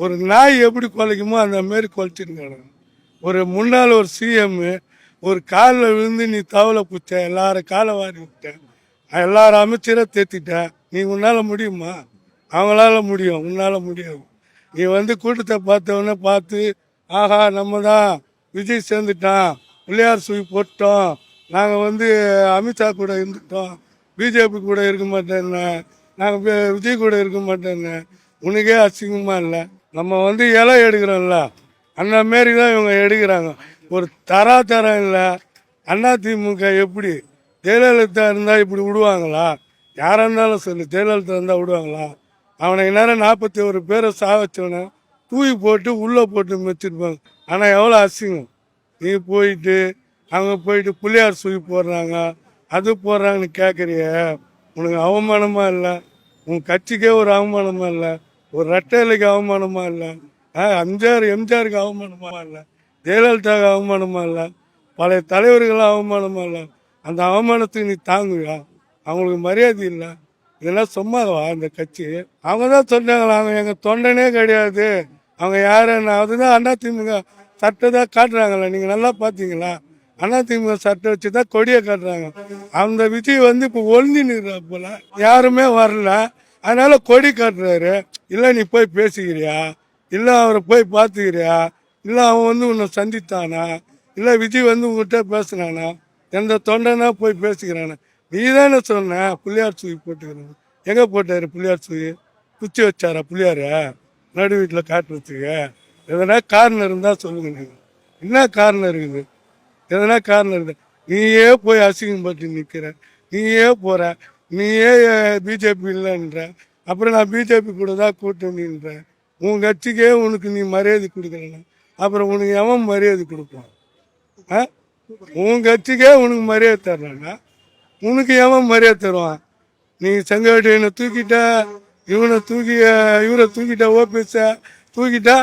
ஒரு நாய் எப்படி குலைக்குமோ அந்த மாரி குலைச்சிருக்காங்க. ஒரு முன்னாள் ஒரு சிஎம் ஒரு காலில் விழுந்து நீ தவளை பிடிச்ச, எல்லாரும் காலை வாரி விட்ட, எல்லாரும் அமைச்சரை தேத்திட்ட. நீ உன்னால் முடியுமா? அவங்களால முடியும், உன்னால் முடியாது. நீ வந்து கூட்டத்தை பார்த்தவொடனே பார்த்து ஆஹா நம்ம தான் விஜய் சேர்ந்துட்டான், பிள்ளையார் சுழி போட்டோம், நாங்கள் வந்து அமித்ஷா கூட இருந்துட்டோம், பிஜேபி கூட இருக்க மாட்டேன்னு, நாங்கள் விஜய் கூட இருக்க மாட்டேன்னு. உனக்கே அசிங்கமாக இல்லை? நம்ம வந்து இலை எடுக்கிறோம்ல, அந்த மாரி தான் இவங்க எடுக்கிறாங்க. ஒரு தரம் இல்லை. அதிமுக எப்படி ஜெயலலிதா இருந்தால் இப்படி விடுவாங்களா? யாராக இருந்தாலும் சொல்லு, ஜெயலலிதா இருந்தால் விடுவாங்களா? அவனை நேரம் 41 பேரை சாவச்சவனை தூக்கி போட்டு உள்ளே போட்டு வச்சிருப்பாங்க. ஆனால் எவ்வளோ அசிங்கம். நீ போயிட்டு அவங்க போயிட்டு பிள்ளையார் சுழி போடுறாங்க, அது போடுறாங்கன்னு கேட்குறிய, உனக்கு அவமானமாக இல்லை? உன் கட்சிக்கே ஒரு அவமானமாக இல்லை? ஒரு ரெட்டைலைக்கு அவமானமாக இல்லை? எம்ஜிஆருக்கு அவமானமாக இல்லை? ஜெயலலிதாவுக்கு அவமானமாக இல்லை? பழைய தலைவர்கள் அவமானமாக இல்லை? அந்த அவமானத்துக்கு நீ தாங்குவியா? அவங்களுக்கு மரியாதை இல்லை. இதெல்லாம் சும்மாவா இந்த கட்சி? அவங்க தான் சொன்னாங்களா, அவங்க எங்கள் தொண்டனே கிடையாது, அவங்க யாருன்னா? அதுதான் அதிமுக சட்டை தான் காட்டுறாங்களா? நீங்கள் நல்லா பார்த்தீங்களா? அதிமுக சட்டை வச்சு தான் கொடியை காட்டுறாங்க. அந்த விஜய் வந்து இப்போ ஒளிஞ்சு நிற்கிறா போல, யாருமே வரல, அதனால கொடி காட்டுறாரு. இல்லை நீ போய் பேசிக்கிறியா? இல்லை அவரை போய் பார்த்துக்கிறியா? இல்லை அவன் வந்து உன்னை சந்தித்தானா? இல்லை விஜய் வந்து உங்கள்கிட்ட பேசுனானா? எந்த தொண்டனா போய் பேசிக்கிறானா? நீ தானே சொன்ன பிள்ளையார் சுழி போட்டுக்கிறேன். எங்கே போட்டார் பிள்ளையார் சுழி? குச்சி வச்சாரா பிள்ளையார நடு வீட்டில் காட்டுறதுக்கு? எதனா காரணம் இருந்தால் சொல்லுங்க. நீங்கள் என்ன காரணம் இருக்குது? எதனா காரணம் இருக்குது? நீயே போய் அசிங்கப்பட்டு நிற்கிற, நீயே போகிற, நீயே பிஜேபி இல்லைன்ற, அப்புறம் நான் பிஜேபி கூட தான் கூட்டணின்ற. உன் கட்சிக்கே உனக்கு நீ மரியாதை கொடுக்குறேன், அப்புறம் உனக்கு எவன் மரியாதை கொடுப்பான்? உன் கட்சிக்கே உனக்கு மரியாதை தர்றாங்க, உனக்கு எவன் மரியாதை தருவான்? நீ செங்கோட்டையனை தூக்கிட்ட, இவரை தூக்கிட்ட, ஓபிஎஸ் தூக்கிட்டா,